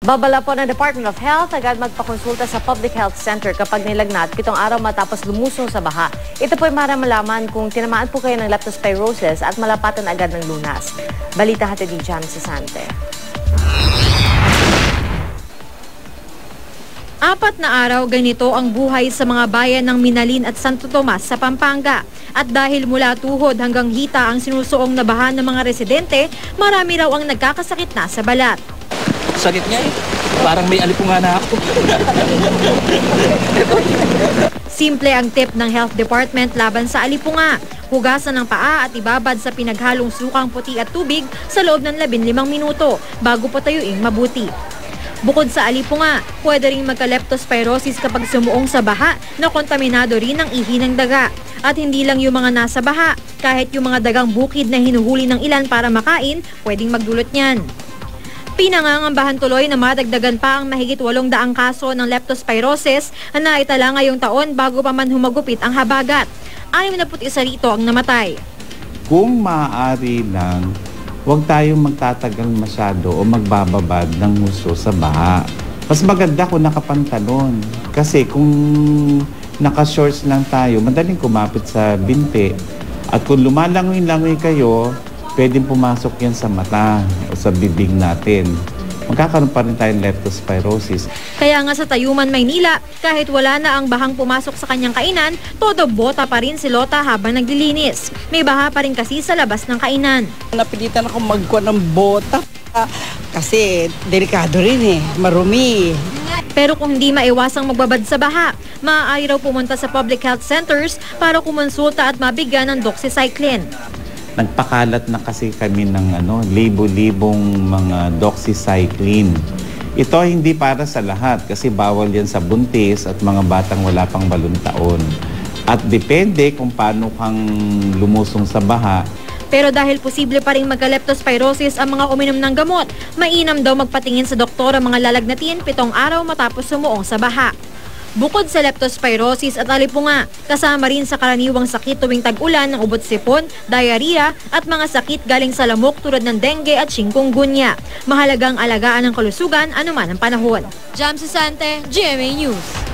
Babala po ng Department of Health agad magpakonsulta sa Public Health Center kapag nilagnat 7 araw matapos lumusong sa baha. Ito po ay malaman kung tinamaan po kayo ng leptospirosis at malapatan agad ng lunas. Balita hatid ni Jam Sasante. 4 na araw ganito ang buhay sa mga bayan ng Minalin at Santo Tomas sa Pampanga. At dahil mula tuhod hanggang hita ang sinusuong na baha ng mga residente, marami raw ang nagkakasakit na sa balat. Sakit niya eh. Parang may alipungan na ako. Simple ang tip ng Health Department laban sa alipunga. Hugasan ng paa at ibabad sa pinaghalong sukang puti at tubig sa loob ng 15 minuto bago patayuing mabuti. Bukod sa alipunga, pwede ring magka-leptospirosis kapag sumuong sa baha na kontaminado rin ng ihi ng daga. At hindi lang yung mga nasa baha, kahit yung mga dagang bukid na hinuhuli ng ilan para makain, pwedeng magdulot niyan. Pinangangambahan tuloy na madagdagan pa ang mahigit 800 kaso ng leptospirosis na naitala ngayong taon bago pa man humagupit ang habagat. 61 rito ang namatay. Kung maaari lang, huwag tayong magtatagal masyado o magbababad ng nguso sa baha. Mas maganda kung nakapantalon. Kasi kung naka-shorts lang tayo, madaling kumapit sa binti. At kung lumalangoy-langoy kayo, pwedeng pumasok yan sa mata o sa bibig natin. Magkakaroon pa rin tayong leptospirosis. Kaya nga sa Tayuman, Maynila, kahit wala na ang bahang pumasok sa kanyang kainan, todo bota pa rin si Lota habang naglilinis. May baha pa rin kasi sa labas ng kainan. Napilitan ako magkuha ng bota kasi delikado rin marumi. Pero kung hindi maiwasang magbabad sa baha, maaari raw pumunta sa public health centers para kumonsulta at mabigyan ng doxycycline. Nagpakalat na kasi kami ng libo-libong mga doxycycline. Ito hindi para sa lahat kasi bawal yan sa buntis at mga batang wala pang 8 taon. At depende kung paano kang lumusong sa baha. Pero dahil posible pa rin magka-leptospirosis ang mga uminom ng gamot, mainam daw magpatingin sa doktor ang mga lalagnatin 7 araw matapos sumuong sa baha. Bukod sa leptospirosis at alipunga, kasama rin sa karaniwang sakit tuwing tag-ulan ng ubot-sipon, diarrhea at mga sakit galing sa lamok tulad ng dengue at chikungunya. Mahalagang alagaan ang kalusugan anuman ang panahon. Jam Sasante, GMA News.